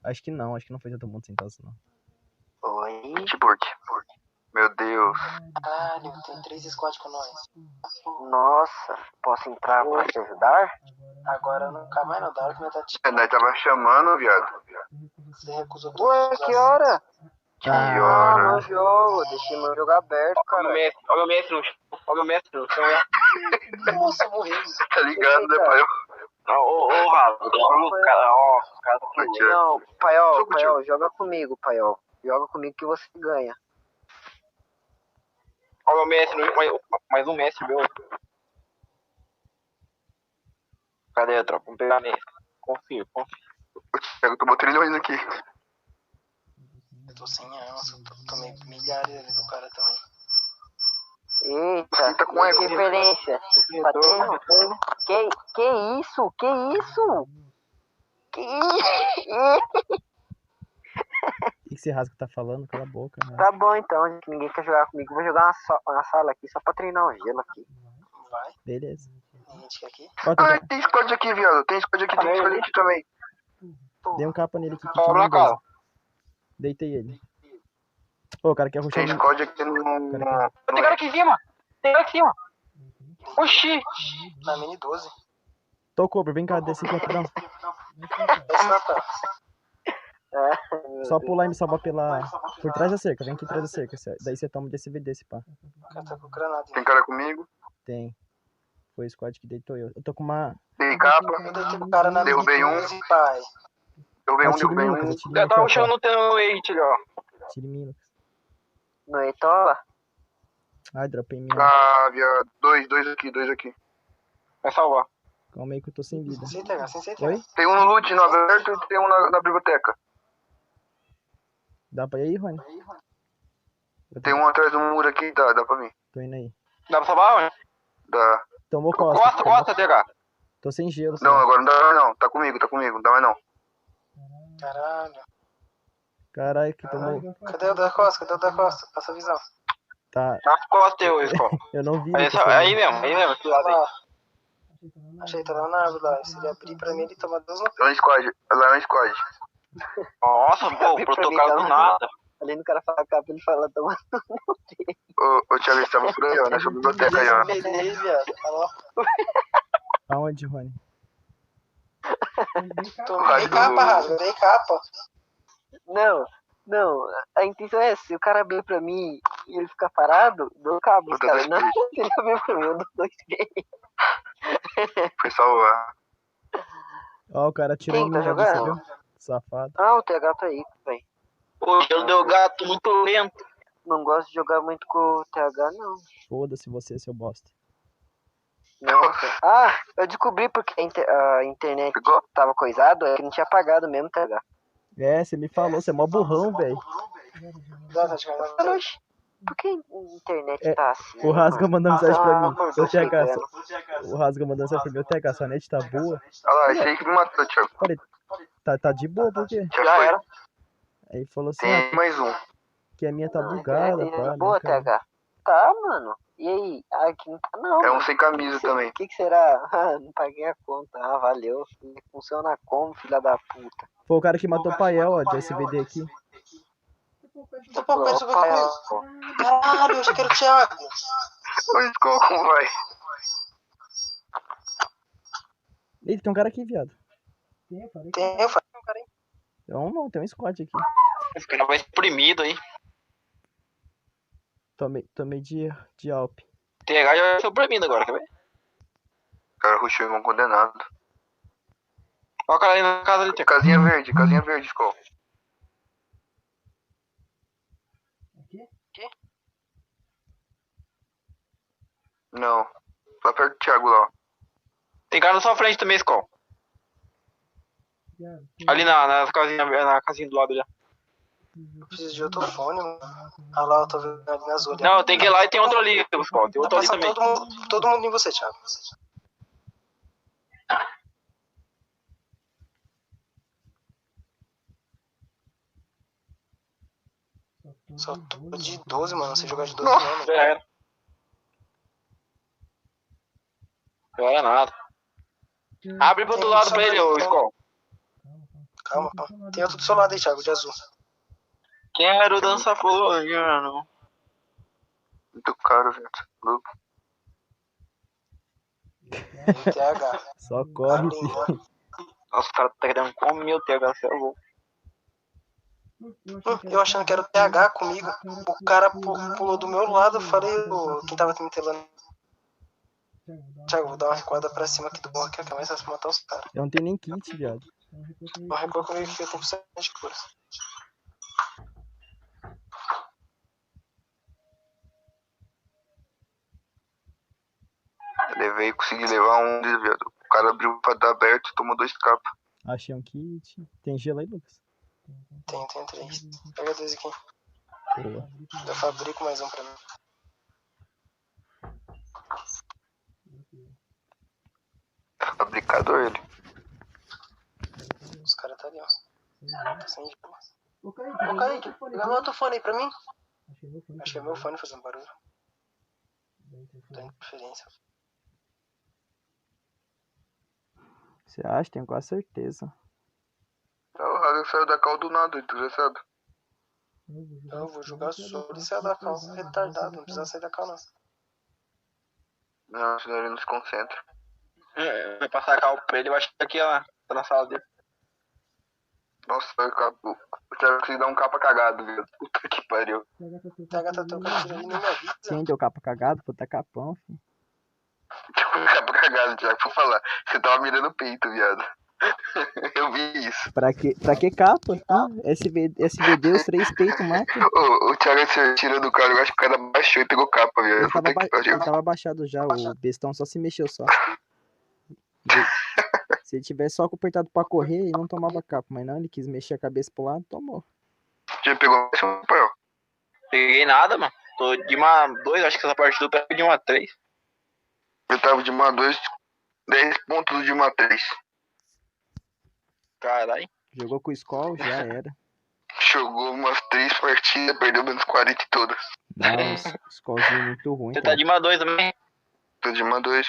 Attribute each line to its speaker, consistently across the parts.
Speaker 1: Acho que não foi todo mundo sem calça, não.
Speaker 2: Oi.
Speaker 3: Pittsburgh. Meu Deus.
Speaker 4: Caralho, tem 3 squad com nós.
Speaker 2: Nossa, posso entrar pra te ajudar?
Speaker 4: Agora não cabe mais não, da hora que nós tá te...
Speaker 3: Nós tava chamando, viado.
Speaker 4: Você recusou
Speaker 2: Ué, que hora?
Speaker 3: Que
Speaker 2: Ah,
Speaker 3: hora?
Speaker 2: meu jogo. Deixei meu jogo aberto,
Speaker 5: Olha
Speaker 2: cara.
Speaker 5: o mestre no chão. Olha o mestre no chão.
Speaker 4: Nossa, morri.
Speaker 3: Tá ligado, né, pai?
Speaker 5: Ô, Rafa, o cara tá
Speaker 3: Vai tirar.
Speaker 2: Não, Paiol,
Speaker 3: Jogo, tio.
Speaker 2: joga comigo, Paiol. Joga comigo que você ganha.
Speaker 5: Olha o mestre, mais um mestre meu. Cadê a tropa? Vamos pegar nele. Confio.
Speaker 3: O Thiago tomou trilhões aqui.
Speaker 4: Eu tô sem arma, tomei milhares ali do cara também.
Speaker 2: Eita,
Speaker 3: Tá com eco.
Speaker 2: referência. Batendo. Que isso? Que isso? Que isso?
Speaker 1: O que esse rasgo tá falando? Cala a boca, né?
Speaker 2: Tá bom então, gente. Ninguém quer jogar comigo. Vou jogar uma sala aqui só pra treinar o gelo aqui.
Speaker 4: Vai,
Speaker 1: Beleza.
Speaker 4: a gente quer aqui.
Speaker 1: Ó,
Speaker 3: Ah, tem squad aqui, viado. Tem squad aqui também.
Speaker 1: dei um capa nele aqui.
Speaker 5: Fala na cara.
Speaker 1: Deitei ele. Ô, o cara quer rushar
Speaker 3: Tem
Speaker 1: no...
Speaker 3: squad aqui no...
Speaker 5: Tem cara aqui em cima. Oxi.
Speaker 4: Na mini 12.
Speaker 1: Tô cobra, vem cá, desce aqui rapidão.
Speaker 4: Esse Natal.
Speaker 1: Só pular e me salvar por trás da cerca. Vem aqui atrás da cerca. Daí você toma desse VD, esse pá.
Speaker 4: O cara tá com granada.
Speaker 3: Tem cara comigo.
Speaker 1: Tem. Foi o squad que deitou eu. Eu tô com uma...
Speaker 3: Tem capa.
Speaker 4: Eu deitei o cara na mini
Speaker 3: Derrubei um.
Speaker 4: 12, pai.
Speaker 3: Derrubei
Speaker 1: Atire em mim,
Speaker 3: um.
Speaker 1: Lucas. Atire em mim
Speaker 5: Já
Speaker 1: aqui,
Speaker 5: tá
Speaker 1: ó.
Speaker 5: rushando no teu eight ali, ó.
Speaker 1: Atire em mim, Lucas.
Speaker 2: No Eitola?
Speaker 1: Ai, dropei em mim.
Speaker 3: Ah, viado. Dois aqui.
Speaker 5: Vai salvar.
Speaker 1: Calma aí que eu tô sem vida.
Speaker 4: Sem TH, sem TH.
Speaker 1: Oi?
Speaker 3: Tem um no loot no aberto e tem um na biblioteca.
Speaker 1: Dá pra ir aí, Rony?
Speaker 3: Tem um atrás do muro aqui, dá pra mim.
Speaker 1: Tô indo aí.
Speaker 5: Dá pra salvar, mano?
Speaker 3: Dá.
Speaker 1: Tomou costa.
Speaker 5: Costa, TH.
Speaker 1: Tô sem gelo.
Speaker 3: Não,
Speaker 1: só.
Speaker 3: agora não dá mais não. Tá comigo, não dá mais não.
Speaker 4: Caralho.
Speaker 1: Caralho, que tomou...
Speaker 4: Cadê o da Costa? Passa a visão.
Speaker 1: Tá,
Speaker 5: Nas costas eu, Escola.
Speaker 1: eu não vi.
Speaker 5: Aí,
Speaker 1: Lucas,
Speaker 5: aí mesmo, esse lado aí.
Speaker 4: Lá. Achei, tá lá na árvore lá. Se ele abrir pra mim, ele toma 2 no
Speaker 3: Lá no squad.
Speaker 5: Nossa, pô, o protocolo do nada.
Speaker 2: Além do cara falar capa, ele fala tão...
Speaker 3: Ô, Thiago, eles estavam por aí, ó. Nessa biblioteca aí, ó.
Speaker 4: Beleza, viado. Alô?
Speaker 1: Aonde, Rony?
Speaker 4: Tomei capa, Rafa. Dei capa.
Speaker 2: Não, a intenção é, se o cara abrir pra mim e ele ficar parado, dou cabo,
Speaker 3: Eu dou
Speaker 2: cara.
Speaker 3: dois
Speaker 2: Não, se ele abrir pra mim, eu dou 2 três.
Speaker 3: Foi salvar.
Speaker 1: Ó, o cara tirou
Speaker 2: Quem
Speaker 1: em
Speaker 2: tá
Speaker 1: mim, você
Speaker 2: jogando?
Speaker 1: viu? Safado.
Speaker 2: Ah, o TH tá aí, velho.
Speaker 5: O gelo deu gato muito lento.
Speaker 2: Não gosto de jogar muito com o TH, não.
Speaker 1: Foda-se você, seu bosta.
Speaker 2: Nossa. Ah, eu descobri porque a internet
Speaker 3: Ficou?
Speaker 2: tava coisado, é que não tinha apagado mesmo, TH.
Speaker 1: É, você me falou, você é mó burrão, velho.
Speaker 2: Oxi, por que a internet
Speaker 1: É,
Speaker 2: tá assim?
Speaker 1: O Rasga mandou mensagem pra mim.
Speaker 2: tô
Speaker 1: Ô, TH,
Speaker 2: explicando.
Speaker 1: o Rasga mandou mensagem pra mim. Ô, TH, sua net tá boa?
Speaker 3: Olha lá, esse aí que me matou, Thiago.
Speaker 1: Falei, tá de boa, por quê?
Speaker 3: Já foi.
Speaker 2: era.
Speaker 1: Aí falou assim,
Speaker 3: Tem mais um.
Speaker 1: que a minha tá
Speaker 2: Não, a
Speaker 1: bugada,
Speaker 2: internet
Speaker 1: pá.
Speaker 2: é boa,
Speaker 1: minha cara.
Speaker 2: TH. Tá, mano. E aí? Ah, aqui não tá, não.
Speaker 3: É um sem camisa também.
Speaker 2: O que será? Ah, não paguei a conta. Ah, valeu. Funciona como, filha da puta?
Speaker 1: Foi o cara que matou o Pael, ó, de SBD aqui.
Speaker 4: Tô pouco comigo. Caralho, eu já quero o Thiago.
Speaker 3: Ô, como vai?
Speaker 1: Eita, tem um cara aqui, viado.
Speaker 4: Tem, eu falei.
Speaker 1: Não, tem um squad aqui.
Speaker 5: Esse cara vai exprimido aí.
Speaker 1: Tomei de Alp.
Speaker 5: TH já suprimido agora, quer ver?
Speaker 3: O cara rushou igual um condenado.
Speaker 5: Olha o cara aí na casa ali, TH.
Speaker 3: Casinha verde, Skol. Não. Lá perto do Thiago lá, ó.
Speaker 5: Tem cara na sua frente também, Skol. Ali na casinha do lado já.
Speaker 4: Eu preciso de outro fone, mano. Ah lá, eu tô vendo ali na azul.
Speaker 5: Não, tem que ir lá e tem outro ali, Skol. Tem outro ali
Speaker 4: Passa
Speaker 5: também.
Speaker 4: todo mundo em você, Thiago. Só tô de 12, mano. Não sei jogar de 12 não, mano.
Speaker 5: Já era. Já era nada. Abre pro outro lado pra ele, ô Skol.
Speaker 6: Calma. Tem outro do seu lado aí, Thiago, de azul.
Speaker 5: Quero dançar floriano.
Speaker 3: Muito caro, velho. Louco.
Speaker 6: Aí, TH.
Speaker 1: Só corre,
Speaker 6: Carlinhos,
Speaker 1: filho.
Speaker 5: Nossa, o cara tá querendo comer o TH, você é louco.
Speaker 6: Eu achando que era o TH comigo. O cara pulou do meu lado. Eu falei, quem tava me telando. Thiago, vou dar uma recuada pra cima aqui do morro que é mais fácil matar os caras.
Speaker 1: Eu não tenho nem kit, viado.
Speaker 6: Não recua comigo que eu tenho 100% de cura.
Speaker 3: Levei, consegui levar um desviado. O cara abriu pra dar aberto e tomou 2 capas.
Speaker 1: Achei um kit. Tem gelo aí, Lucas?
Speaker 6: Tem 3. Pega 2 aqui.
Speaker 1: Boa.
Speaker 6: Eu fabrico mais um pra mim.
Speaker 3: Fabricador ele.
Speaker 6: Os caras tá ali, ó. Tá sem de boa. Ô Kaique, pega meu outro fone aí pra mim. Acho que é meu fone fazendo barulho. Dá interferência.
Speaker 1: Você acha? Tenho quase certeza.
Speaker 3: O Raga saiu da cal do nada, desgraçado.
Speaker 6: Eu vou jogar sobre e sair da cal. Retardado, não precisa sair da cal não.
Speaker 3: Não, senão ele não se concentra.
Speaker 5: Vai passar cal pra ele, eu acho que aqui, ó. Tá na sala dele.
Speaker 3: Nossa, o Thiago conseguiu dar um capa cagado, viu? Puta que pariu.
Speaker 6: TH tá trocando tiro ali, nem me avisa.
Speaker 1: Quem deu capa cagado? Puta capão, filho.
Speaker 3: Capa cagado, Thiago, vou falar. Você tava mirando o peito, viado. Eu vi isso.
Speaker 1: Pra que capa? SVD, os 3 peitos matam.
Speaker 3: O Thiago tira do cara, eu acho que o cara baixou e pegou capa, viado.
Speaker 1: Ele
Speaker 3: Puta que pariu.
Speaker 1: tava baixado já, o bestão só se mexeu só. Se ele tivesse só apertado pra correr, ele não tomava capa, mas não, ele quis mexer a cabeça pro lado, tomou.
Speaker 3: Já pegou esse papel?
Speaker 5: Peguei nada, mano. Tô de uma 2, acho que essa parte do pé de uma 3.
Speaker 3: Eu tava de uma 2, 10 pontos de uma 3.
Speaker 5: Caralho.
Speaker 1: Jogou com o Skol, já era.
Speaker 3: Jogou umas 3 partidas, perdeu menos 40 em todas.
Speaker 1: Nossa, Skolzinho muito ruim,
Speaker 5: Você
Speaker 1: cara.
Speaker 5: tá de uma 2 também?
Speaker 3: Tô de uma 2.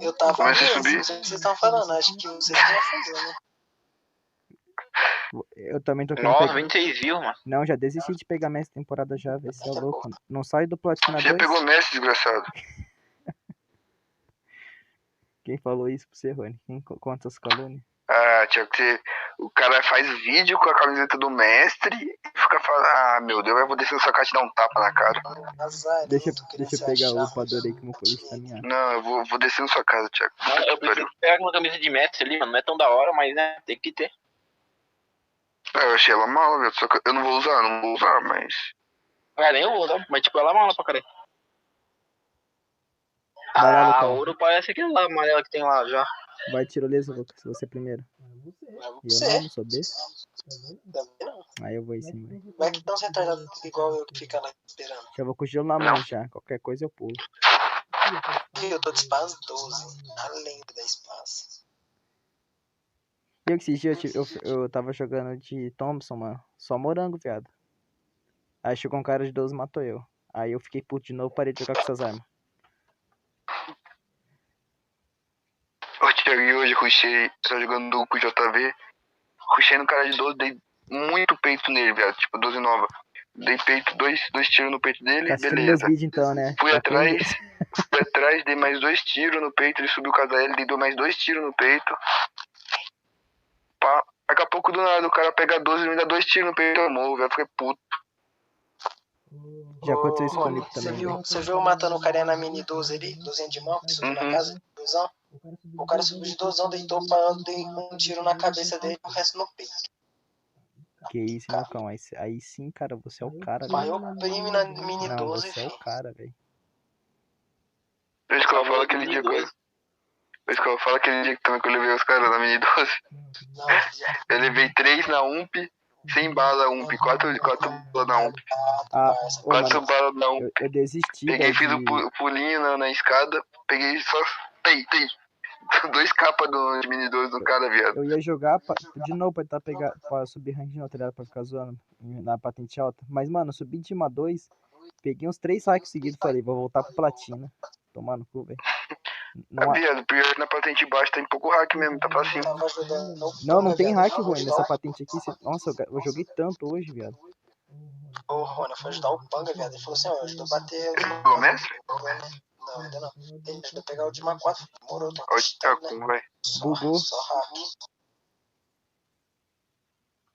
Speaker 6: Eu tava
Speaker 3: Comecei a
Speaker 6: mesmo,
Speaker 3: subir.
Speaker 6: não sei o que vocês estão falando, acho que vocês estão afundando, né?
Speaker 1: Eu também tô querendo
Speaker 5: Nossa,
Speaker 1: pegar.
Speaker 5: 26 views, mano.
Speaker 1: Não, já desisti de pegar mestre temporada já, velho. Você é louco. Não sai do Platina
Speaker 3: Já
Speaker 1: 2?
Speaker 3: pegou mestre, desgraçado.
Speaker 1: Quem falou isso pra você, Rony? Quem conta as calúnias?
Speaker 3: Ah, Thiago, o cara faz vídeo com a camiseta do mestre e fica falando, ah, meu Deus, eu vou descer na sua casa e te dar um tapa na cara.
Speaker 6: Azar,
Speaker 1: Deixa
Speaker 6: tô querendo
Speaker 1: eu
Speaker 6: se
Speaker 1: pegar
Speaker 6: achar,
Speaker 1: o upador aí que o meu polícia tá minha.
Speaker 3: Não, eu vou descer na sua casa, Thiago.
Speaker 5: Não, eu preciso pegar uma camisa de mestre ali, mano. Não é tão da hora, mas né, tem que ter.
Speaker 3: Ah, eu achei ela mal, velho, só que eu não vou usar, mas...
Speaker 5: Ah, nem eu vou, não. Mas tipo, ela é mala pra caralho.
Speaker 1: Vai lá,
Speaker 5: Ah,
Speaker 1: Lucão.
Speaker 5: ouro parece aquele lá, amarela que tem lá já.
Speaker 1: Vai tirolesa, Lucas. Você primeiro. Eu não sou besta.
Speaker 6: Também não.
Speaker 1: Aí eu vou em cima. Velho.
Speaker 6: Vai que tão retardado igual eu que fica lá esperando.
Speaker 1: Já vou com o gelo na mão já. Qualquer coisa eu pulo.
Speaker 6: Eu tô de espaço 12, além da espaço.
Speaker 1: E esses dias eu tava jogando de Thompson, mano. Só morango, viado. Aí chegou um cara de 12 e matou eu. Aí eu fiquei puto de novo, parei de jogar com essas armas.
Speaker 3: Ô, Thiago, e hoje rushei, tô jogando com o JV, rushei no cara de 12, dei muito peito nele, viado, tipo 12 nova. Dei peito, dois tiros no peito dele,
Speaker 1: Tá assistindo meus
Speaker 3: beleza.
Speaker 1: vídeos então, né?
Speaker 3: Fui
Speaker 1: Tá
Speaker 3: atrás, dei mais 2 tiros no peito, ele subiu o casa dele, dei mais 2 tiros no peito. Pá, daqui a pouco do nada o cara pega 12 e me dá 2 tiros no peito, eu morro, velho, fiquei puto.
Speaker 1: Já aconteceu isso
Speaker 6: Ô,
Speaker 1: comigo também.
Speaker 6: Você viu matando o carinha na mini 12 ali? 12 de mão, que subiu na casa? 12? O cara subiu de 12, deitou pra eu dei um tiro na cabeça dele e o resto no peito.
Speaker 1: Que isso, hein, Lucão? Aí sim, cara, você é o cara,
Speaker 6: Vai
Speaker 1: velho.
Speaker 6: o prêmio na mini
Speaker 1: Não,
Speaker 6: 12,
Speaker 1: você é o
Speaker 6: filho.
Speaker 1: cara, velho.
Speaker 3: Por isso que eu falo aquele dia também que eu levei os caras na mini 12.
Speaker 6: Não,
Speaker 3: Eu levei 3 na UMP, 100 bala UMP, 4 balas na UMP.
Speaker 1: Ah, ô,
Speaker 3: 4
Speaker 1: mano,
Speaker 3: balas na UMP.
Speaker 1: eu desisti,
Speaker 3: Peguei,
Speaker 1: velho,
Speaker 3: fiz o
Speaker 1: de...
Speaker 3: pulinho na escada, peguei só. Tei. 2 capas de mini 12 do cara, viado.
Speaker 1: Eu ia jogar de novo pra subir rank de novo, tá ligado? Pra ficar zoando na patente alta. Mas, mano, eu subi de uma 2, peguei uns 3 hacks seguidos e falei, vou voltar pro platina. Tomar no cu, velho. Não,
Speaker 3: Viado, pior que na patente baixa tem pouco hack mesmo, tá facinho.
Speaker 6: Tava ajudando.
Speaker 1: não tem
Speaker 6: viado.
Speaker 1: hack,
Speaker 6: Foi
Speaker 1: Rony,
Speaker 6: ajudar
Speaker 1: nessa
Speaker 6: o-
Speaker 1: patente aqui. Nossa, eu joguei tanto hoje, viado.
Speaker 6: Ô, Rony, foi ajudar o Panga, viado. Ele falou assim, ó, ajudou a bater os
Speaker 3: Ele pegou mestre?
Speaker 6: Não, ainda não. Ele ajudou a pegar o de Má 4. Demorou, tem
Speaker 3: Olha
Speaker 6: que
Speaker 3: o Thiago, vai.
Speaker 1: Bugou.
Speaker 6: Só hack.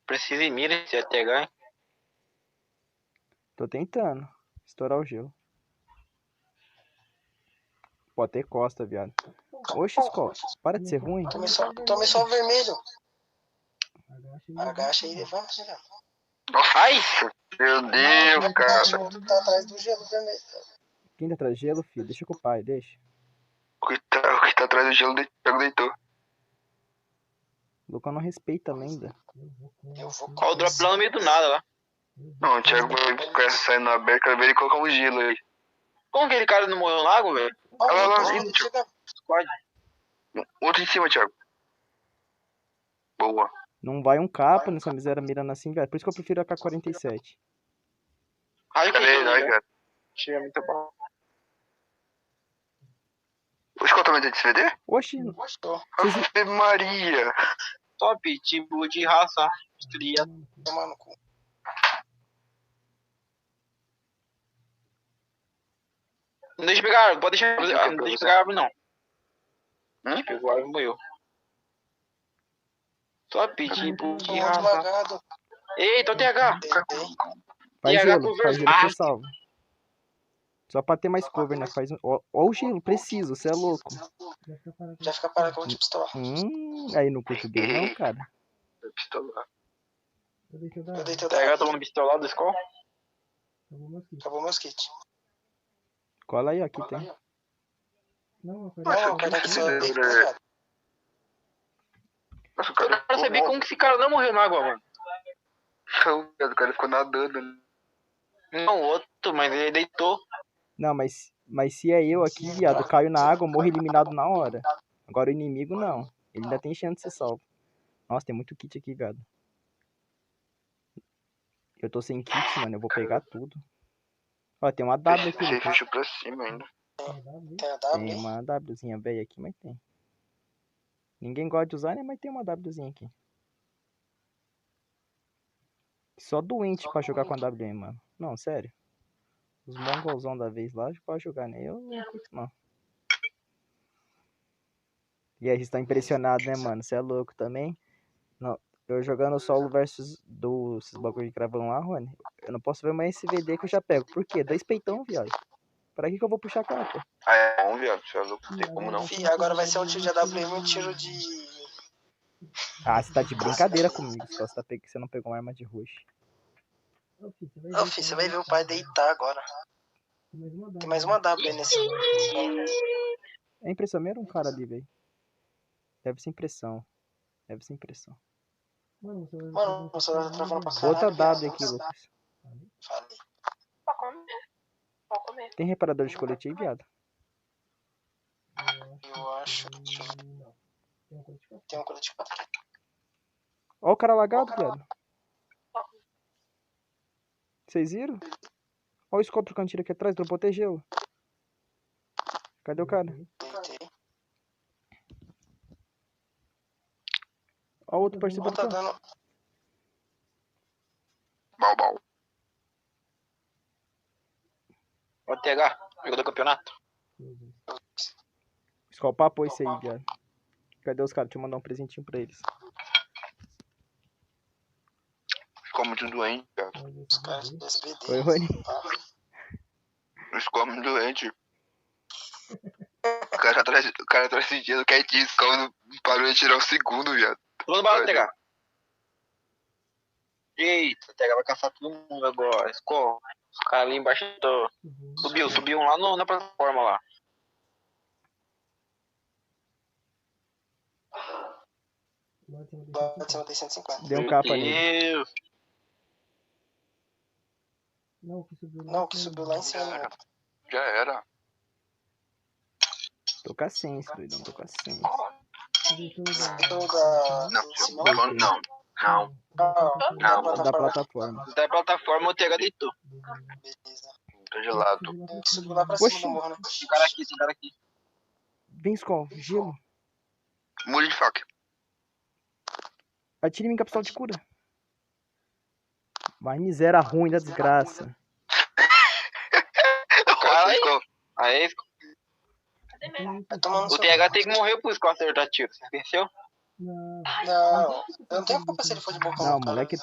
Speaker 5: Precisa em mira se até ganha.
Speaker 1: Tô tentando estourar o gelo. Pode ter costa, viado. Oxe, Skull, para de ser ruim.
Speaker 6: Tome só o vermelho. Agacha aí e levanta, viado.
Speaker 5: Ai!
Speaker 3: Meu Deus, cara.
Speaker 6: Tu tá atrás do gelo vermelho.
Speaker 1: Quem tá atrás de gelo, filho? Deixa com o pai, deixa.
Speaker 3: O que tá atrás do gelo, o Thiago deitou.
Speaker 1: O Lucão não respeita a lenda.
Speaker 6: Eu vou
Speaker 5: Olha o drop lá no meio do nada lá.
Speaker 3: Não, o Thiago vai ficar saindo aberto, quero ver ele colocar um gelo aí.
Speaker 5: Como aquele cara não morreu no lago, velho?
Speaker 3: Olha lá,
Speaker 6: Ó, chega.
Speaker 5: Squad.
Speaker 3: outro em cima, Thiago. Boa.
Speaker 1: Não vai um capa nessa miséria mirando assim, velho. Por isso que eu prefiro a K-47.
Speaker 5: Raio que
Speaker 3: Cadê ele? Vai, cara.
Speaker 5: Chega muito bom.
Speaker 3: O Skull também tem DVD?
Speaker 1: Oxi,
Speaker 6: Gostou.
Speaker 3: Ave Maria.
Speaker 5: Top, tipo de raça. Estria.
Speaker 6: Tomar no cu.
Speaker 5: Não deixa pegar árvore, pode deixar. Não deixa pegar árvore, não.
Speaker 3: Hum?
Speaker 5: Pegou a árvore e morreu. Top, tipo de
Speaker 6: Tô muito
Speaker 5: raça.
Speaker 6: lagado.
Speaker 5: Eita, o TH.
Speaker 6: Deitei.
Speaker 1: faz
Speaker 5: TH
Speaker 1: gelo,
Speaker 5: com
Speaker 1: faz gelo que
Speaker 5: verde.
Speaker 1: você salva. Só pra ter mais cover, né? Faz... Ó o gelo, preciso, você é louco.
Speaker 6: Já fica parado que eu vou te pistolar.
Speaker 1: Aí não curto bem não, cara.
Speaker 3: Pistola.
Speaker 6: Eu deitei o
Speaker 5: TH
Speaker 6: DH.
Speaker 5: tomando pistolado do Skull.
Speaker 6: Acabou meus kits.
Speaker 1: Cola aí, ó, aqui tem.
Speaker 6: Não, o cara aqui só deita,
Speaker 3: né?
Speaker 6: viado.
Speaker 3: Nossa, o
Speaker 5: Eu
Speaker 3: cara
Speaker 5: não quero saber como que esse cara não morreu na água, mano.
Speaker 3: O cara ficou nadando.
Speaker 5: Não, o outro, mas ele deitou.
Speaker 1: Não, mas se é eu aqui, viado, eu caio na água, eu morro eliminado na hora. Agora o inimigo não. Ele ainda tem chance de ser salvo. Nossa, tem muito kit aqui, gado. Eu tô sem kit, mano, eu vou pegar tudo. Ó, tem uma W aqui,
Speaker 3: Você
Speaker 1: Lucas.
Speaker 3: fechou pra cima ainda.
Speaker 6: Tem a W,
Speaker 1: Tem
Speaker 6: hein?
Speaker 1: uma Wzinha velha aqui, mas tem. Ninguém gosta de usar, né? Mas tem uma Wzinha aqui. Só doente pra jogar com a WM, mano. Não, sério. Os mongolzão da vez lá pode jogar, né? Eu não curto, não. E aí, vocês estão impressionados, né, mano? Você é louco também? Não, eu jogando solo versus esses bagulho de cravão lá, Rony. Eu não posso ver mais SVD que eu já pego. Por quê? 2 peitão, viado. Pra que eu vou puxar capa?
Speaker 3: Ah, é bom, viado. Você é louco, não tem como não.
Speaker 6: Fih, agora vai ser um tiro de AWM e um tiro de...
Speaker 1: Ah, você tá de brincadeira comigo. Só você não pegou uma arma de roxo.
Speaker 6: Ô, filho, você vai ver o pai deitar agora. Tem mais uma W nesse...
Speaker 1: É impressão mesmo? Um cara ali, velho. Deve ser impressão. Deve ser impressão.
Speaker 6: Mano, o celular tá travando pra caralho.
Speaker 1: Outra W
Speaker 6: viado.
Speaker 1: aqui, Lucas.
Speaker 6: Falei.
Speaker 4: Pode comer.
Speaker 1: Tem reparador de colete aí, viado?
Speaker 6: Eu acho. Tem um colete 4 aqui.
Speaker 1: Ó o cara lagado, viado. Vocês viram? Ó o Skull trocando tiro aqui atrás, dropou até gelo. Cadê o cara?
Speaker 6: Deitei.
Speaker 1: Ó o outro parceiro
Speaker 6: Ó, tá
Speaker 1: dropou.
Speaker 6: dando...
Speaker 3: Bal.
Speaker 5: O TH, jogador do campeonato.
Speaker 1: Skull papo esse aí, viado. Cadê os caras? Deixa eu mandar um presentinho pra eles.
Speaker 3: Ficou muito doente, viado.
Speaker 6: Os caras do SBD.
Speaker 1: Oi, Rony.
Speaker 3: Ficou muito doente. O cara atrás de gelo quietinho, Skull não parou de tirar um segundo, viado.
Speaker 5: Pulando bala, TH. Eita, o TH vai caçar todo mundo agora. Skull. Os caras ali embaixo do... Subiu um lá na plataforma lá.
Speaker 6: Lá de cima tem 150.
Speaker 1: Deu um capa nele.
Speaker 5: Deus.
Speaker 6: Não, que subiu lá em cima. Mano.
Speaker 3: Já era.
Speaker 1: Tô com a sense, doidão. Tô com a sense.
Speaker 6: Subiu da...
Speaker 3: Não,
Speaker 6: de cima.
Speaker 3: não. Não,
Speaker 1: Da plataforma.
Speaker 5: Da plataforma o TH deitou.
Speaker 6: Beleza.
Speaker 3: tá gelado.
Speaker 6: Que subiu lá pra cima
Speaker 1: Oxi.
Speaker 6: do morro, né?
Speaker 5: Esse cara aqui.
Speaker 1: Vem, Skol. Gelo.
Speaker 3: Muro de faca.
Speaker 1: Atire em mim com a pistola de cura. Vai, miséria ruim da desgraça.
Speaker 5: Caralho.
Speaker 3: Skol.
Speaker 5: Aí,
Speaker 6: Vai tomar no
Speaker 5: o
Speaker 6: seu
Speaker 5: TH
Speaker 6: cu.
Speaker 5: tem que morrer pro Skol acertar tiro, você esqueceu?
Speaker 6: Não, eu não tenho culpa se ele for de boca
Speaker 1: Não,
Speaker 6: no cara.
Speaker 1: moleque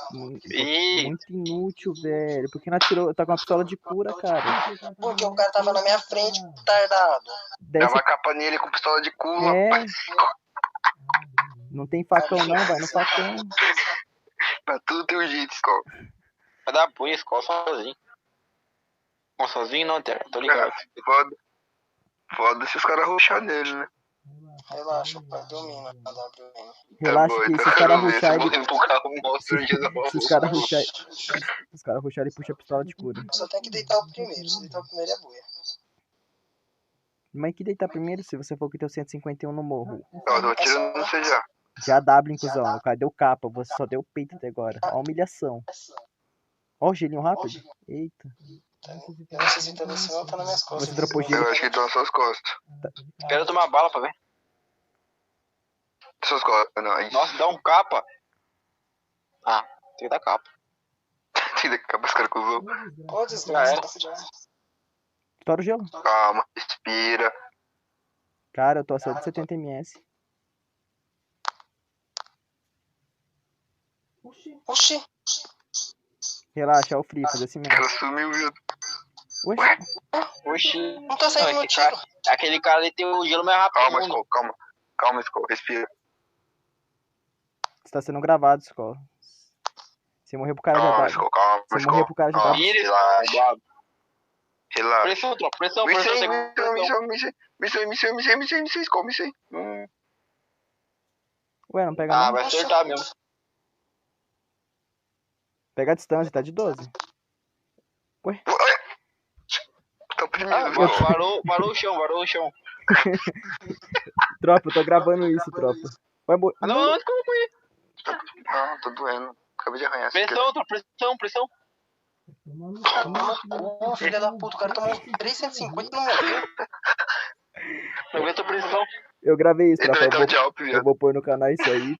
Speaker 5: Ih,
Speaker 1: muito inútil, velho. Por que não atirou? Tá com uma pistola de cura, cara.
Speaker 6: Porque o cara tava na minha frente, tardado.
Speaker 1: Desce.
Speaker 3: Dava capa nele com pistola de cu,
Speaker 1: É.
Speaker 3: rapaz.
Speaker 1: Não tem facão não, vai no facão.
Speaker 3: Pra tudo tem um jeito, Skol.
Speaker 5: vai dar punho, Skol sozinho. Não, sozinho não, TH, tô ligado.
Speaker 3: Foda se os caras ruxar nele, né?
Speaker 6: Relaxa, pai, domina a WM.
Speaker 1: Relaxa
Speaker 3: bom,
Speaker 1: que
Speaker 3: então
Speaker 1: se os
Speaker 3: eu
Speaker 1: caras
Speaker 3: vou ver
Speaker 1: ruxar
Speaker 3: se eu
Speaker 1: ele.
Speaker 3: vou empurrar o monstro de novo.
Speaker 1: Se os caras ruxar. Os caras ruxar ele puxa a pistola de cura.
Speaker 6: Só tem que deitar o primeiro. Se deitar o primeiro é boia.
Speaker 1: Mas que deitar primeiro se você for que tem o 151 no morro?
Speaker 3: Eu tô atirando no você já.
Speaker 1: Já W, inclusão. O cara deu capa, você só deu peito até agora. Ó a humilhação. Ó o gelinho rápido. Eita.
Speaker 6: Eu não sei se tá em cima ou tá nas minhas costas.
Speaker 1: Você dropou gelo.
Speaker 3: Eu acho que ele tá nas suas costas.
Speaker 5: Espera eu tomar bala pra ver.
Speaker 3: Suas costas, não. Aí.
Speaker 5: Nossa, dá um capa. Ah, tem que dar capa.
Speaker 3: Tem que acabar os caras com os outros.
Speaker 6: Ô, desgraça,
Speaker 5: Já
Speaker 6: tá fudido.
Speaker 1: Estoura o gelo.
Speaker 3: Calma, respira.
Speaker 1: Cara, eu tô a 170 ms.
Speaker 6: Oxi,
Speaker 1: Relaxa, é o free, faz assim
Speaker 3: O
Speaker 1: mesmo.
Speaker 3: cara sumiu, viu?
Speaker 1: Ué?
Speaker 5: Oxi.
Speaker 6: não tá saindo
Speaker 5: Não,
Speaker 6: no
Speaker 5: esse
Speaker 6: tiro.
Speaker 5: Aquele cara ali tem o gelo mais rápido
Speaker 3: Calma,
Speaker 5: do mundo.
Speaker 3: Skol, calma. Calma, Skol, respira.
Speaker 1: Você tá sendo gravado, escola. Se morrer pro cara já
Speaker 3: Calma,
Speaker 1: dá.
Speaker 3: Skol, calma,
Speaker 1: Se
Speaker 3: Skol.
Speaker 1: morrer pro cara já dá.
Speaker 3: Calma,
Speaker 5: Vira,
Speaker 3: relaxa, relaxa.
Speaker 5: Pressão, tropa, pressão,
Speaker 3: Missei, Skol, missei.
Speaker 1: Ué, não pega
Speaker 5: Ah,
Speaker 1: não?
Speaker 5: vai acertar mesmo.
Speaker 1: Pega a distância, tá de 12.
Speaker 3: Tá oprimido,
Speaker 5: Ah,
Speaker 3: viu?
Speaker 5: varou o chão.
Speaker 1: Tropa, eu tô gravando isso, tropa. Vai morrer.
Speaker 5: Ah, não, não, como foi?
Speaker 3: Não, tô doendo. Acabei de arranhar.
Speaker 5: Pressão, tropa, pressão.
Speaker 6: Filha da puta, o cara tomou 350 e não morreu.
Speaker 5: Aumenta a pressão.
Speaker 1: Eu gravei isso,
Speaker 3: Ele
Speaker 1: tropa.
Speaker 3: também tá de alp,
Speaker 1: Eu
Speaker 3: viado.
Speaker 1: vou pôr no canal isso aí.